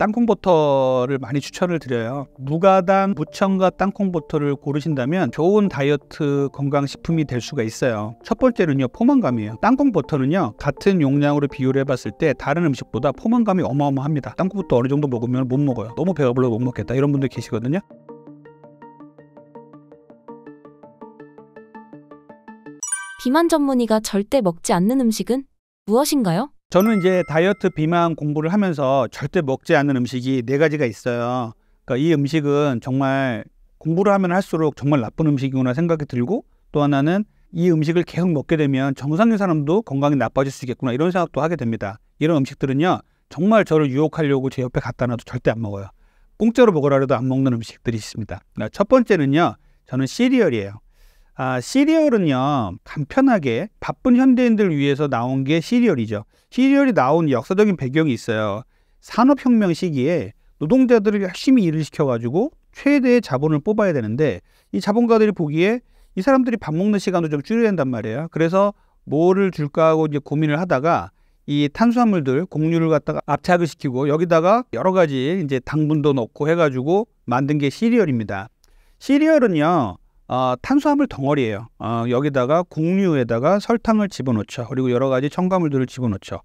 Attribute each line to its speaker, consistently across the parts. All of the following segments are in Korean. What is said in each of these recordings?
Speaker 1: 땅콩버터를 많이 추천을 드려요. 무가당 무첨가 땅콩버터를 고르신다면 좋은 다이어트 건강식품이 될 수가 있어요. 첫 번째는요, 포만감이에요. 땅콩버터는요, 같은 용량으로 비교를 해봤을 때 다른 음식보다 포만감이 어마어마합니다. 땅콩버터 어느 정도 먹으면 못 먹어요. 너무 배가 불러서 못 먹겠다 이런 분들 계시거든요.
Speaker 2: 비만 전문의가 절대 먹지 않는 음식은 무엇인가요?
Speaker 1: 저는 이제 다이어트 비만 공부를 하면서 절대 먹지 않는 음식이 4가지가 있어요. 그러니까 이 음식은 정말 공부를 하면 할수록 정말 나쁜 음식이구나 생각이 들고, 또 하나는 이 음식을 계속 먹게 되면 정상인 사람도 건강이 나빠질 수 있겠구나 이런 생각도 하게 됩니다. 이런 음식들은요, 정말 저를 유혹하려고 제 옆에 갖다 놔도 절대 안 먹어요. 공짜로 먹으라 해도 안 먹는 음식들이 있습니다. 첫 번째는요, 저는 시리얼이에요. 시리얼은요, 간편하게 바쁜 현대인들 위해서 나온 게 시리얼이죠. 시리얼이 나온 역사적인 배경이 있어요. 산업혁명 시기에 노동자들을 열심히 일을 시켜가지고 최대의 자본을 뽑아야 되는데, 이 자본가들이 보기에 이 사람들이 밥 먹는 시간도 좀 줄여야 된단 말이에요. 그래서 뭐를 줄까 하고 이제 고민을 하다가 이 탄수화물들, 곡류를 갖다가 압착을 시키고 여기다가 여러 가지 이제 당분도 넣고 해가지고 만든 게 시리얼입니다. 시리얼은요, 탄수화물 덩어리예요. 여기다가 곡류에다가 설탕을 집어넣죠. 그리고 여러 가지 첨가물들을 집어넣죠.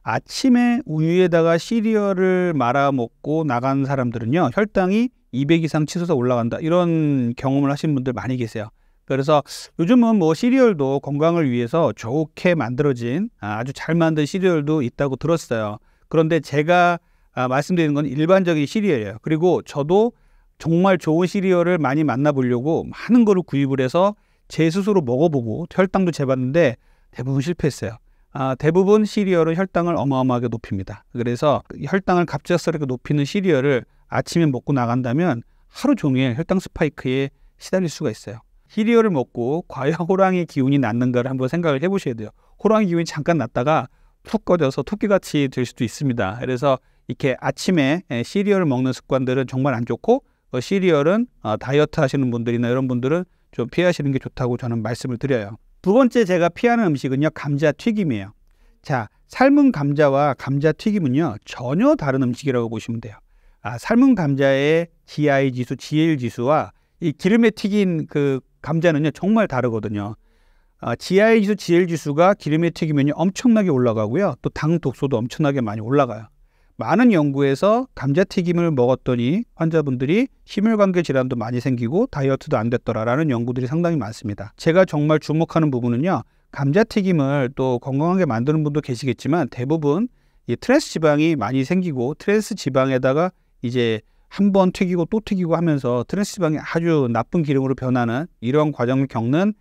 Speaker 1: 아침에 우유에다가 시리얼을 말아 먹고 나간 사람들은요, 혈당이 200 이상 치솟아 올라간다 이런 경험을 하신 분들 많이 계세요. 그래서 요즘은 뭐 시리얼도 건강을 위해서 좋게 만들어진 아주 잘 만든 시리얼도 있다고 들었어요. 그런데 제가 말씀드리는 건 일반적인 시리얼이에요. 그리고 저도 정말 좋은 시리얼을 많이 만나보려고 많은 거를 구입을 해서 제 스스로 먹어보고 혈당도 재봤는데 대부분 실패했어요. 대부분 시리얼은 혈당을 어마어마하게 높입니다. 그래서 혈당을 갑작스럽게 높이는 시리얼을 아침에 먹고 나간다면 하루 종일 혈당 스파이크에 시달릴 수가 있어요. 시리얼을 먹고 과연 호랑이 기운이 났는가를 한번 생각을 해보셔야 돼요. 호랑이 기운이 잠깐 났다가 푹 꺼져서 토끼같이 될 수도 있습니다. 그래서 이렇게 아침에 시리얼을 먹는 습관들은 정말 안 좋고, 시리얼은 다이어트 하시는 분들이나 이런 분들은 좀 피하시는 게 좋다고 저는 말씀을 드려요. 두 번째 제가 피하는 음식은요, 감자튀김이에요. 자, 삶은 감자와 감자튀김은요, 전혀 다른 음식이라고 보시면 돼요. 삶은 감자의 GI 지수, GL 지수와 이 기름에 튀긴 그 감자는요, 정말 다르거든요. GI 지수, GL 지수가 기름에 튀기면요, 엄청나게 올라가고요. 또 당 독소도 엄청나게 많이 올라가요. 많은 연구에서 감자튀김을 먹었더니 환자분들이 심혈관계 질환도 많이 생기고 다이어트도 안 됐더라라는 연구들이 상당히 많습니다. 제가 정말 주목하는 부분은요, 감자튀김을 또 건강하게 만드는 분도 계시겠지만 대부분 이 트랜스 지방이 많이 생기고, 트랜스 지방에다가 이제 한 번 튀기고 또 튀기고 하면서 트랜스 지방이 아주 나쁜 기름으로 변하는 이런 과정을 겪는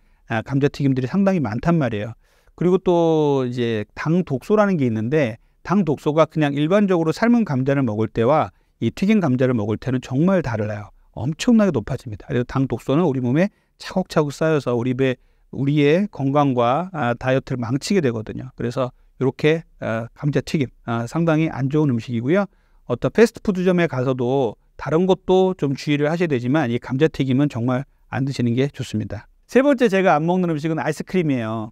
Speaker 1: 감자튀김들이 상당히 많단 말이에요. 그리고 또 이제 당 독소라는 게 있는데, 당 독소가 그냥 일반적으로 삶은 감자를 먹을 때와 이 튀긴 감자를 먹을 때는 정말 달라요. 엄청나게 높아집니다. 그래서 당 독소는 우리 몸에 차곡차곡 쌓여서 우리의 건강과 다이어트를 망치게 되거든요. 그래서 이렇게 감자튀김 상당히 안 좋은 음식이고요. 어떤 패스트푸드점에 가서도 다른 것도 좀 주의를 하셔야 되지만 이 감자튀김은 정말 안 드시는 게 좋습니다. 세 번째 제가 안 먹는 음식은 아이스크림이에요.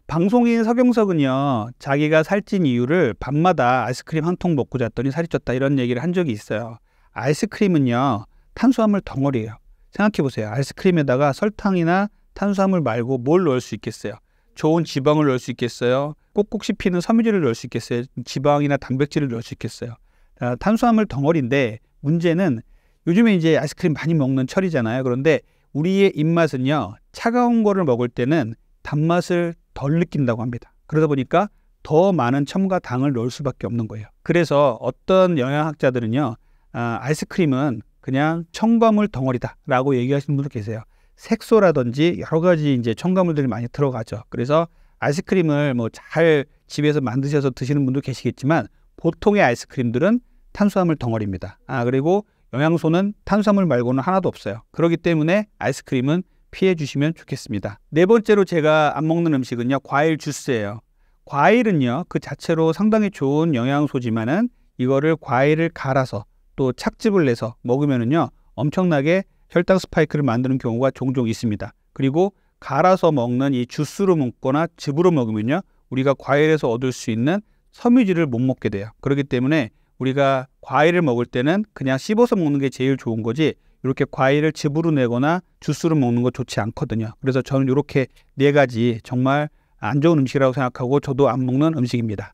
Speaker 1: 방송인 서경석은요, 자기가 살찐 이유를 밤마다 아이스크림 한 통 먹고 잤더니 살이 쪘다 이런 얘기를 한 적이 있어요. 아이스크림은요, 탄수화물 덩어리예요. 생각해보세요. 아이스크림에다가 설탕이나 탄수화물 말고 뭘 넣을 수 있겠어요? 좋은 지방을 넣을 수 있겠어요? 꼭꼭 씹히는 섬유질을 넣을 수 있겠어요? 지방이나 단백질을 넣을 수 있겠어요? 탄수화물 덩어리인데 문제는 요즘에 이제 아이스크림 많이 먹는 철이잖아요. 그런데 우리의 입맛은요, 차가운 거를 먹을 때는 단맛을 덜 느낀다고 합니다. 그러다 보니까 더 많은 첨가 당을 넣을 수밖에 없는 거예요. 그래서 어떤 영양학자들은요, 아이스크림은 그냥 첨가물 덩어리다 라고 얘기하시는 분도 계세요. 색소라든지 여러 가지 이제 첨가물들이 많이 들어가죠. 그래서 아이스크림을 뭐 잘 집에서 만드셔서 드시는 분도 계시겠지만 보통의 아이스크림들은 탄수화물 덩어리입니다. 그리고 영양소는 탄수화물 말고는 하나도 없어요. 그렇기 때문에 아이스크림은 피해 주시면 좋겠습니다. 네 번째로 제가 안 먹는 음식은요, 과일 주스예요. 과일은요, 그 자체로 상당히 좋은 영양소지만은 이거를 과일을 갈아서 또 착즙을 내서 먹으면은요, 엄청나게 혈당 스파이크를 만드는 경우가 종종 있습니다. 그리고 갈아서 먹는 이 주스로 먹거나 즙으로 먹으면요, 우리가 과일에서 얻을 수 있는 섬유질을 못 먹게 돼요. 그렇기 때문에 우리가 과일을 먹을 때는 그냥 씹어서 먹는 게 제일 좋은 거지 이렇게 과일을 즙으로 내거나 주스로 먹는 거 좋지 않거든요. 그래서 저는 이렇게 4가지 정말 안 좋은 음식이라고 생각하고 저도 안 먹는 음식입니다.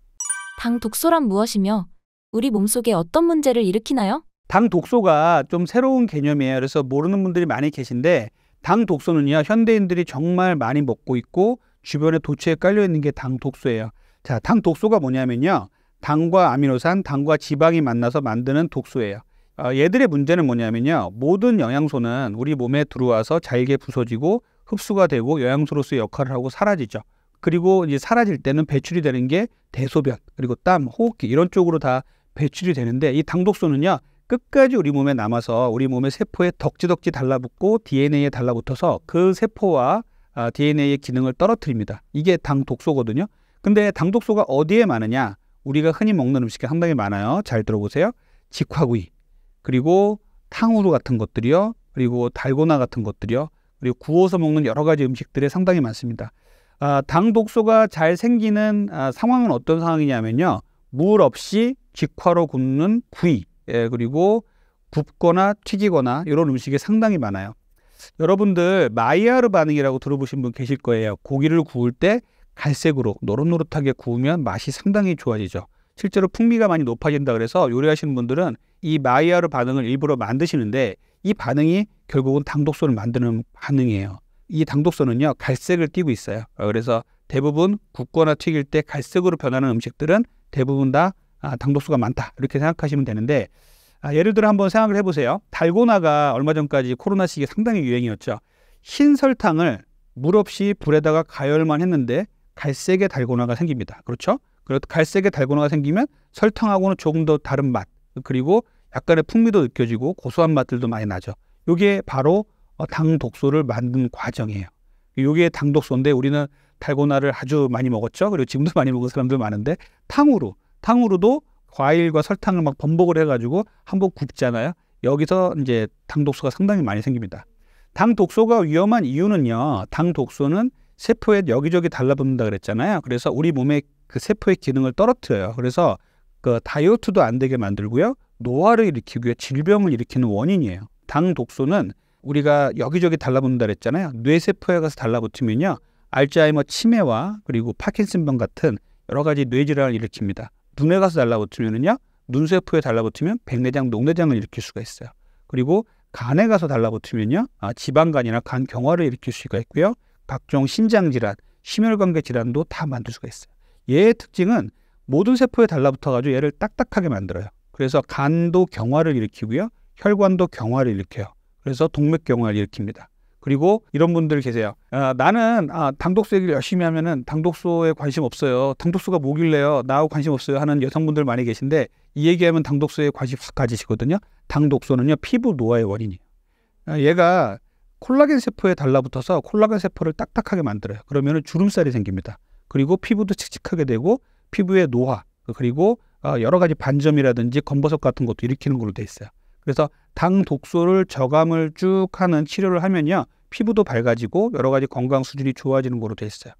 Speaker 2: 당 독소란 무엇이며 우리 몸속에 어떤 문제를 일으키나요?
Speaker 1: 당 독소가 좀 새로운 개념이에요. 그래서 모르는 분들이 많이 계신데 당 독소는요. 현대인들이 정말 많이 먹고 있고 주변에 도처에 깔려 있는 게 당 독소예요. 자, 당 독소가 뭐냐면요. 당과 아미노산, 당과 지방이 만나서 만드는 독소예요. 얘들의 문제는 뭐냐면요. 모든 영양소는 우리 몸에 들어와서 잘게 부서지고 흡수가 되고 영양소로서의 역할을 하고 사라지죠. 그리고 이제 사라질 때는 배출이 되는 게 대소변, 그리고 땀, 호흡기 이런 쪽으로 다 배출이 되는데 이 당 독소는요. 끝까지 우리 몸에 남아서 우리 몸의 세포에 덕지덕지 달라붙고 DNA에 달라붙어서 그 세포와 DNA의 기능을 떨어뜨립니다. 이게 당 독소거든요. 근데 당 독소가 어디에 많으냐? 우리가 흔히 먹는 음식이 상당히 많아요. 잘 들어보세요. 직화구이, 그리고 탕후루 같은 것들이요. 그리고 달고나 같은 것들이요. 그리고 구워서 먹는 여러 가지 음식들에 상당히 많습니다. 당 독소가 잘 생기는 상황은 어떤 상황이냐면요. 물 없이 직화로 굽는 구이, 그리고 굽거나 튀기거나 이런 음식이 상당히 많아요. 여러분들 마이야르 반응이라고 들어보신 분 계실 거예요. 고기를 구울 때 갈색으로 노릇노릇하게 구우면 맛이 상당히 좋아지죠. 실제로 풍미가 많이 높아진다 그래서 요리하시는 분들은 이 마이야르 반응을 일부러 만드시는데 이 반응이 결국은 당독소를 만드는 반응이에요. 이 당독소는요 갈색을 띠고 있어요. 그래서 대부분 굽거나 튀길 때 갈색으로 변하는 음식들은 대부분 다 당독소가 많다 이렇게 생각하시면 되는데 예를 들어 한번 생각을 해보세요. 달고나가 얼마 전까지 코로나 시기에 상당히 유행이었죠. 흰 설탕을 물 없이 불에다가 가열만 했는데 갈색의 달고나가 생깁니다. 그렇죠? 그리고 갈색의 달고나가 생기면 설탕하고는 조금 더 다른 맛, 그리고 약간의 풍미도 느껴지고 고소한 맛들도 많이 나죠. 이게 바로 당 독소를 만든 과정이에요. 이게 당 독소인데 우리는 달고나를 아주 많이 먹었죠. 그리고 지금도 많이 먹는 사람들 많은데 탕후루도 과일과 설탕을 막 번복을 해가지고 한번 굽잖아요. 여기서 이제 당 독소가 상당히 많이 생깁니다. 당 독소가 위험한 이유는요. 당 독소는 세포에 여기저기 달라붙는다 그랬잖아요. 그래서 우리 몸의 그 세포의 기능을 떨어뜨려요. 그래서 그 다이어트도 안 되게 만들고요. 노화를 일으키고요. 질병을 일으키는 원인이에요. 당 독소는 우리가 여기저기 달라붙는다 그랬잖아요. 뇌세포에 가서 달라붙으면요. 알츠하이머 치매와 그리고 파킨슨병 같은 여러 가지 뇌질환을 일으킵니다. 눈에 가서 달라붙으면요. 눈세포에 달라붙으면 백내장, 녹내장을 일으킬 수가 있어요. 그리고 간에 가서 달라붙으면요. 지방간이나 간 경화를 일으킬 수가 있고요. 각종 신장 질환, 심혈관계 질환도 다 만들 수가 있어요. 얘의 특징은 모든 세포에 달라붙어가지고 얘를 딱딱하게 만들어요. 그래서 간도 경화를 일으키고요. 혈관도 경화를 일으켜요. 그래서 동맥경화를 일으킵니다. 그리고 이런 분들 계세요. 나는 당독소 얘기를 열심히 하면은 당독소에 관심 없어요. 당독소가 뭐길래요? 나하고 관심 없어요 하는 여성분들 많이 계신데 이 얘기하면 당독소에 관심 확 가지시거든요. 당독소는요 피부 노화의 원인이에요. 얘가 콜라겐 세포에 달라붙어서 콜라겐 세포를 딱딱하게 만들어요. 그러면 주름살이 생깁니다. 그리고 피부도 칙칙하게 되고 피부의 노화, 그리고 여러 가지 반점이라든지 검버섯 같은 것도 일으키는 걸로 돼 있어요. 그래서 당 독소를 저감을 쭉 하는 치료를 하면요. 피부도 밝아지고 여러 가지 건강 수준이 좋아지는 걸로 돼 있어요.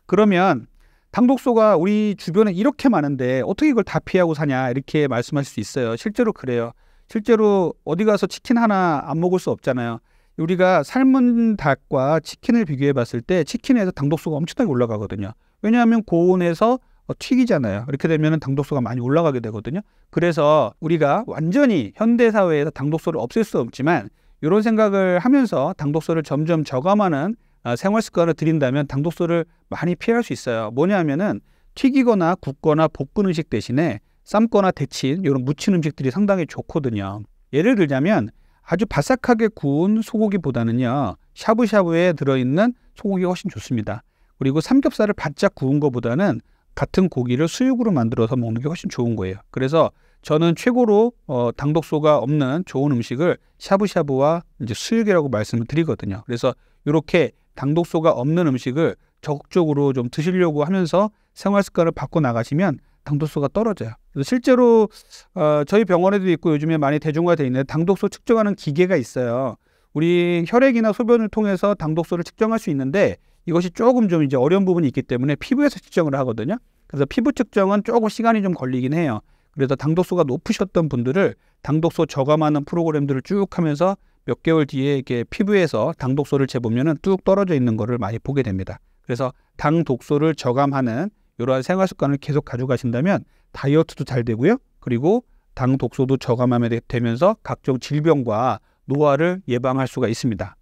Speaker 1: 그러면 당 독소가 우리 주변에 이렇게 많은데 어떻게 이걸 다 피하고 사냐 이렇게 말씀하실 수 있어요. 실제로 그래요. 실제로 어디 가서 치킨 하나 안 먹을 수 없잖아요. 우리가 삶은 닭과 치킨을 비교해 봤을 때 치킨에서 당 독소가 엄청나게 올라가거든요. 왜냐하면 고온에서 튀기잖아요. 이렇게 되면 당독소가 많이 올라가게 되거든요. 그래서 우리가 완전히 현대사회에서 당독소를 없앨 수 없지만 이런 생각을 하면서 당독소를 점점 저감하는 생활 습관을 들인다면 당독소를 많이 피할 수 있어요. 뭐냐면은 튀기거나 굽거나 볶은 음식 대신에 삶거나 데친 이런 무친 음식들이 상당히 좋거든요. 예를 들자면 아주 바삭하게 구운 소고기보다는요. 샤브샤브에 들어있는 소고기가 훨씬 좋습니다. 그리고 삼겹살을 바짝 구운 것보다는 같은 고기를 수육으로 만들어서 먹는 게 훨씬 좋은 거예요. 그래서 저는 최고로 당독소가 없는 좋은 음식을 샤브샤브와 이제 수육이라고 말씀을 드리거든요. 그래서 이렇게 당독소가 없는 음식을 적극적으로 좀 드시려고 하면서 생활 습관을 바꿔 나가시면 당독소가 떨어져요. 그래서 실제로 저희 병원에도 있고 요즘에 많이 대중화되어 있는 당독소 측정하는 기계가 있어요. 우리 혈액이나 소변을 통해서 당독소를 측정할 수 있는데 이것이 조금 좀 이제 어려운 부분이 있기 때문에 피부에서 측정을 하거든요. 그래서 피부 측정은 조금 시간이 좀 걸리긴 해요. 그래서 당독소가 높으셨던 분들을 당독소 저감하는 프로그램들을 쭉 하면서 몇 개월 뒤에 이렇게 피부에서 당독소를 재보면은 뚝 떨어져 있는 거를 많이 보게 됩니다. 그래서 당독소를 저감하는 이러한 생활 습관을 계속 가져가신다면 다이어트도 잘 되고요. 그리고 당독소도 저감하게 되면서 각종 질병과 노화를 예방할 수가 있습니다.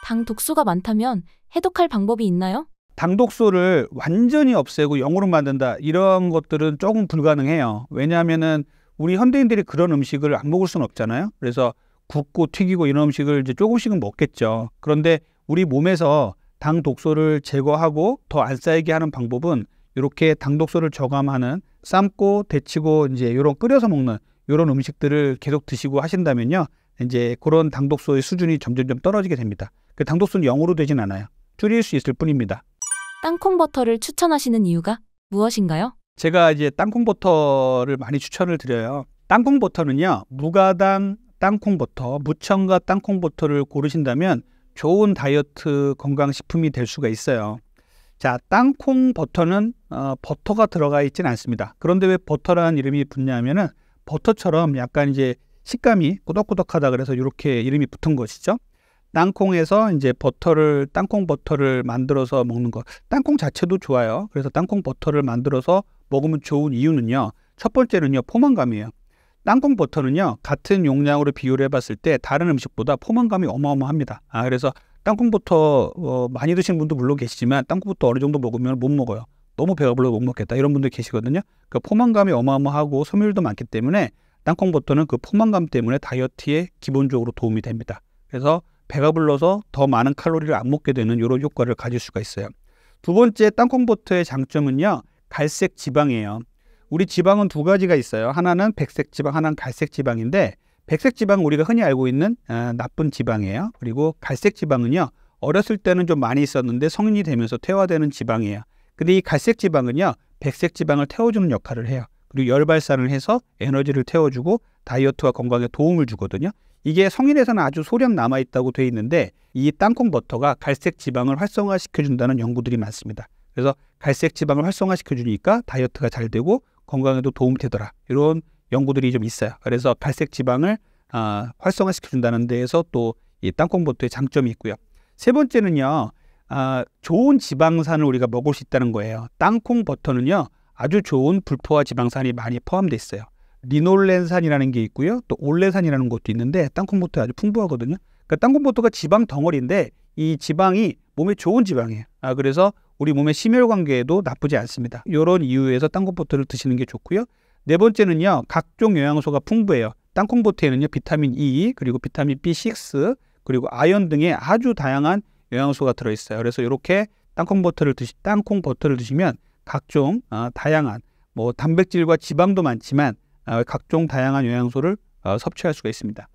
Speaker 2: 당 독소가 많다면 해독할 방법이 있나요?
Speaker 1: 당독소를 완전히 없애고 0으로 만든다, 이런 것들은 조금 불가능해요. 왜냐하면은 우리 현대인들이 그런 음식을 안 먹을 수는 없잖아요. 그래서 굽고 튀기고 이런 음식을 이제 조금씩은 먹겠죠. 그런데 우리 몸에서 당독소를 제거하고 더 안 쌓이게 하는 방법은 이렇게 당독소를 저감하는 삶고 데치고 이제 이런 끓여서 먹는 이런 음식들을 계속 드시고 하신다면요, 이제 그런 당독소의 수준이 점점점 떨어지게 됩니다. 그 당독소는 0으로 되진 않아요. 줄일 수 있을 뿐입니다.
Speaker 2: 땅콩 버터를 추천하시는 이유가 무엇인가요?
Speaker 1: 제가 이제 땅콩 버터를 많이 추천을 드려요. 땅콩 버터는요, 무가당 땅콩 버터, 무첨가 땅콩 버터를 고르신다면 좋은 다이어트 건강식품이 될 수가 있어요. 자, 땅콩 버터는 버터가 들어가 있진 않습니다. 그런데 왜 버터라는 이름이 붙냐면은 버터처럼 약간 이제 식감이 꾸덕꾸덕하다 그래서 이렇게 이름이 붙은 것이죠. 땅콩에서 이제 땅콩 버터를 만들어서 먹는 것. 땅콩 자체도 좋아요. 그래서 땅콩 버터를 만들어서 먹으면 좋은 이유는요, 첫 번째는요, 포만감이에요. 땅콩 버터는요, 같은 용량으로 비교를 해봤을 때 다른 음식보다 포만감이 어마어마합니다. 그래서 땅콩 버터 많이 드시는 분도 물론 계시지만 땅콩 버터 어느 정도 먹으면 못 먹어요. 너무 배가 불러서 못 먹겠다, 이런 분들 계시거든요. 그 포만감이 어마어마하고 섬유율도 많기 때문에 땅콩 버터는 그 포만감 때문에 다이어트에 기본적으로 도움이 됩니다. 그래서 배가 불러서 더 많은 칼로리를 안 먹게 되는 이런 효과를 가질 수가 있어요. 두 번째, 땅콩 버터의 장점은요, 갈색 지방이에요. 우리 지방은 두 가지가 있어요. 하나는 백색 지방, 하나는 갈색 지방인데, 백색 지방은 우리가 흔히 알고 있는 나쁜 지방이에요. 그리고 갈색 지방은요, 어렸을 때는 좀 많이 있었는데 성인이 되면서 퇴화되는 지방이에요. 근데 이 갈색 지방은요, 백색 지방을 태워주는 역할을 해요. 그리고 열 발산을 해서 에너지를 태워주고 다이어트와 건강에 도움을 주거든요. 이게 성인에서는 아주 소량 남아있다고 돼 있는데, 이 땅콩 버터가 갈색 지방을 활성화시켜준다는 연구들이 많습니다. 그래서 갈색 지방을 활성화시켜주니까 다이어트가 잘 되고 건강에도 도움이 되더라, 이런 연구들이 좀 있어요. 그래서 갈색 지방을 활성화시켜준다는 데에서 또 이 땅콩 버터의 장점이 있고요. 세 번째는요, 좋은 지방산을 우리가 먹을 수 있다는 거예요. 땅콩 버터는요, 아주 좋은 불포화 지방산이 많이 포함되어 있어요. 리놀렌산이라는 게 있고요, 또 올레산이라는 것도 있는데 땅콩 버터에 아주 풍부하거든요. 그러니까 땅콩 버터가 지방 덩어리인데 이 지방이 몸에 좋은 지방이에요. 그래서 우리 몸의 심혈관계에도 나쁘지 않습니다. 이런 이유에서 땅콩 버터를 드시는 게 좋고요. 네 번째는요, 각종 영양소가 풍부해요. 땅콩 버터에는요, 비타민 E, 그리고 비타민 B6, 그리고 아연 등의 아주 다양한 영양소가 들어있어요. 그래서 이렇게 땅콩 버터를 드시면 각종 다양한 단백질과 지방도 많지만 각종 다양한 영양소를 섭취할 수가 있습니다.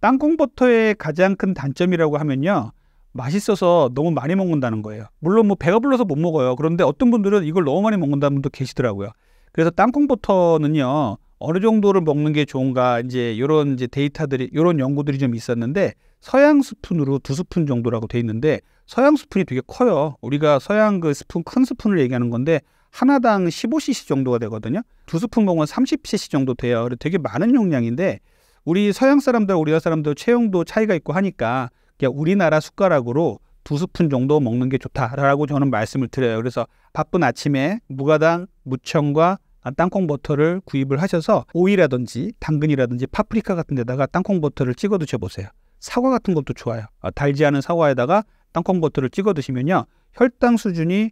Speaker 1: 땅콩 버터의 가장 큰 단점이라고 하면요, 맛있어서 너무 많이 먹는다는 거예요. 물론 배가 불러서 못 먹어요. 그런데 어떤 분들은 이걸 너무 많이 먹는다는 분도 계시더라고요. 그래서 땅콩 버터는요, 어느 정도를 먹는 게 좋은가, 이제 이런 데이터들이, 이런 연구들이 좀 있었는데, 서양 스푼으로 2스푼 정도라고 돼 있는데, 서양 스푼이 되게 커요. 우리가 서양 그 스푼, 큰 스푼을 얘기하는 건데 하나당 15cc 정도가 되거든요. 2스푼 먹으면 30cc 정도 돼요. 되게 많은 용량인데, 우리 서양 사람들, 우리나라 사람들 체형도 차이가 있고 하니까 그냥 우리나라 숟가락으로 2스푼 정도 먹는 게 좋다라고 저는 말씀을 드려요. 그래서 바쁜 아침에 무가당, 무첨가 땅콩 버터를 구입을 하셔서 오이라든지 당근이라든지 파프리카 같은 데다가 땅콩 버터를 찍어 드셔보세요. 사과 같은 것도 좋아요. 달지 않은 사과에다가 땅콩 버터를 찍어 드시면요, 혈당 수준이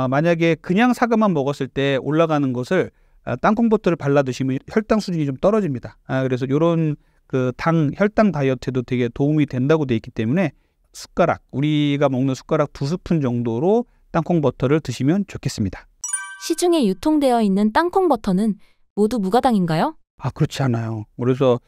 Speaker 1: 만약에 그냥 사과만 먹었을 때 올라가는 것을 땅콩 버터를 발라 드시면 혈당 수준이 좀 떨어집니다. 그래서 이런 그 혈당 다이어트에도 되게 도움이 된다고 돼 있기 때문에 숟가락, 우리가 먹는 숟가락 2스푼 정도로 땅콩 버터를 드시면 좋겠습니다.
Speaker 2: 시중에 유통되어 있는 땅콩 버터는 모두 무가당인가요?
Speaker 1: 그렇지 않아요. 그래서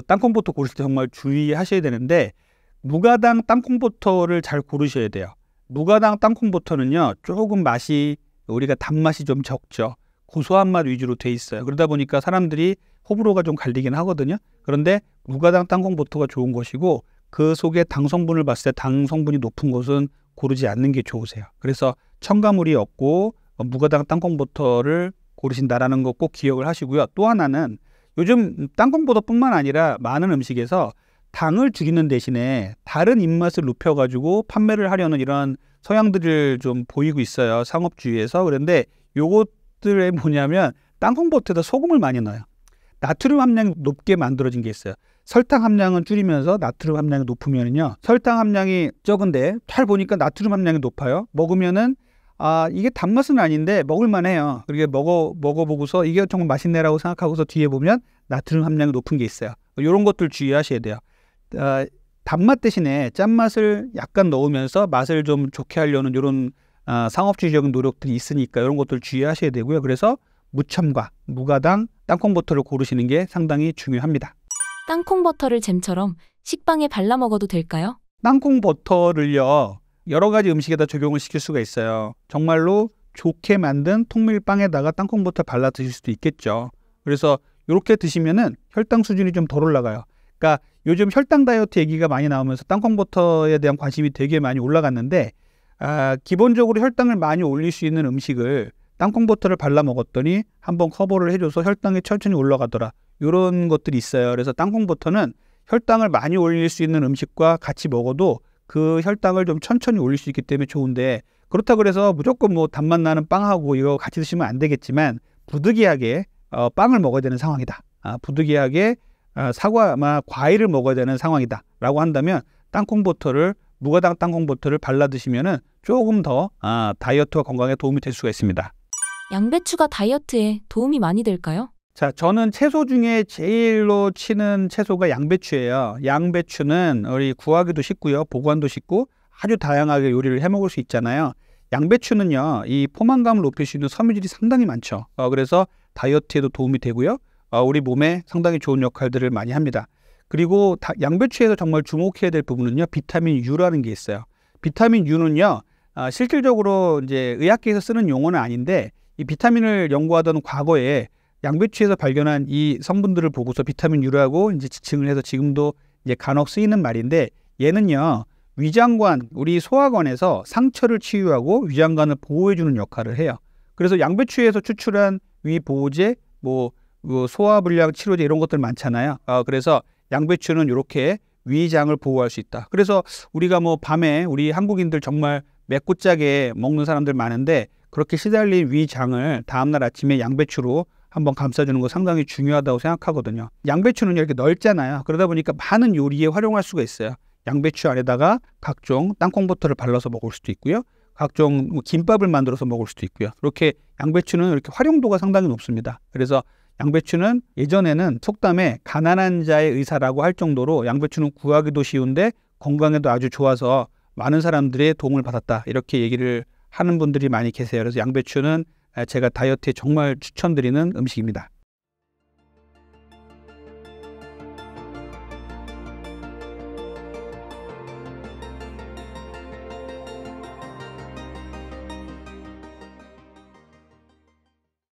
Speaker 1: 땅콩 버터 고르실 때 정말 주의하셔야 되는데, 무가당 땅콩 버터를 잘 고르셔야 돼요. 무가당 땅콩 버터는요, 조금 맛이, 우리가 단맛이 좀 적죠. 고소한 맛 위주로 돼 있어요. 그러다 보니까 사람들이 호불호가 좀 갈리긴 하거든요. 그런데 무가당 땅콩 버터가 좋은 것이고, 그 속에 당 성분을 봤을 때 당 성분이 높은 것은 고르지 않는 게 좋으세요. 그래서 첨가물이 없고 무가당 땅콩 버터를 고르신다라는 거 꼭 기억을 하시고요. 또 하나는 요즘 땅콩버터뿐만 아니라 많은 음식에서 당을 줄이는 대신에 다른 입맛을 높여가지고 판매를 하려는 이런 성향들을 좀 보이고 있어요. 상업주의에서. 그런데 요것들에 뭐냐면 땅콩버터에다 소금을 많이 넣어요. 나트륨 함량이 높게 만들어진 게 있어요. 설탕 함량은 줄이면서 나트륨 함량이 높으면요. 설탕 함량이 적은데 잘 보니까 나트륨 함량이 높아요. 먹으면은 이게 단맛은 아닌데 먹을만해요. 그렇게 먹어보고서 이게 정말 맛있네라고 생각하고서 뒤에 보면 나트륨 함량이 높은 게 있어요. 이런 것들 주의하셔야 돼요. 단맛 대신에 짠맛을 약간 넣으면서 맛을 좀 좋게 하려는 이런 상업주의적인 노력들이 있으니까 이런 것들 주의하셔야 되고요. 그래서 무첨가, 무가당 땅콩버터를 고르시는 게 상당히 중요합니다.
Speaker 2: 땅콩버터를 잼처럼 식빵에 발라 먹어도 될까요?
Speaker 1: 땅콩버터를요, 여러 가지 음식에다 적용을 시킬 수가 있어요. 정말로 좋게 만든 통밀빵에다가 땅콩버터 발라 드실 수도 있겠죠. 그래서 이렇게 드시면은 혈당 수준이 좀 덜 올라가요. 그러니까 요즘 혈당 다이어트 얘기가 많이 나오면서 땅콩버터에 대한 관심이 되게 많이 올라갔는데 기본적으로 혈당을 많이 올릴 수 있는 음식을 땅콩버터를 발라 먹었더니 한번 커버를 해줘서 혈당이 천천히 올라가더라. 이런 것들이 있어요. 그래서 땅콩버터는 혈당을 많이 올릴 수 있는 음식과 같이 먹어도 그 혈당을 좀 천천히 올릴 수 있기 때문에 좋은데, 그렇다고 해서 무조건 뭐 단맛 나는 빵하고 이거 같이 드시면 안 되겠지만 부득이하게 빵을 먹어야 되는 상황이다. 부득이하게 사과나 과일을 먹어야 되는 상황이다 라고 한다면 무가당 땅콩버터를 발라 드시면은 조금 더 다이어트와 건강에 도움이 될 수가 있습니다.
Speaker 2: 양배추가 다이어트에 도움이 많이 될까요?
Speaker 1: 자, 저는 채소 중에 제일로 치는 채소가 양배추예요. 양배추는 우리 구하기도 쉽고요, 보관도 쉽고 아주 다양하게 요리를 해 먹을 수 있잖아요. 양배추는요, 이 포만감을 높일 수 있는 섬유질이 상당히 많죠. 그래서 다이어트에도 도움이 되고요, 우리 몸에 상당히 좋은 역할들을 많이 합니다. 그리고 양배추에서 정말 주목해야 될 부분은요, 비타민 U라는 게 있어요. 비타민 U는요, 실질적으로 이제 의학계에서 쓰는 용어는 아닌데, 이 비타민을 연구하던 과거에 양배추에서 발견한 이 성분들을 보고서 비타민 U라고 이제 지칭을 해서 지금도 이제 간혹 쓰이는 말인데, 얘는요, 위장관, 우리 소화관에서 상처를 치유하고 위장관을 보호해주는 역할을 해요. 그래서 양배추에서 추출한 위보호제, 소화불량 치료제 이런 것들 많잖아요. 그래서 양배추는 이렇게 위장을 보호할 수 있다. 그래서 우리가 밤에 우리 한국인들 정말 맵고 짜게 먹는 사람들 많은데, 그렇게 시달린 위장을 다음날 아침에 양배추로 한번 감싸주는 거 상당히 중요하다고 생각하거든요. 양배추는 이렇게 넓잖아요. 그러다 보니까 많은 요리에 활용할 수가 있어요. 양배추 안에다가 각종 땅콩버터를 발라서 먹을 수도 있고요, 각종 김밥을 만들어서 먹을 수도 있고요. 그렇게 양배추는 이렇게 활용도가 상당히 높습니다. 그래서 양배추는 예전에는 속담에 가난한 자의 의사라고 할 정도로 양배추는 구하기도 쉬운데 건강에도 아주 좋아서 많은 사람들의 도움을 받았다, 이렇게 얘기를 하는 분들이 많이 계세요. 그래서 양배추는 제가 다이어트에 정말 추천드리는 음식입니다.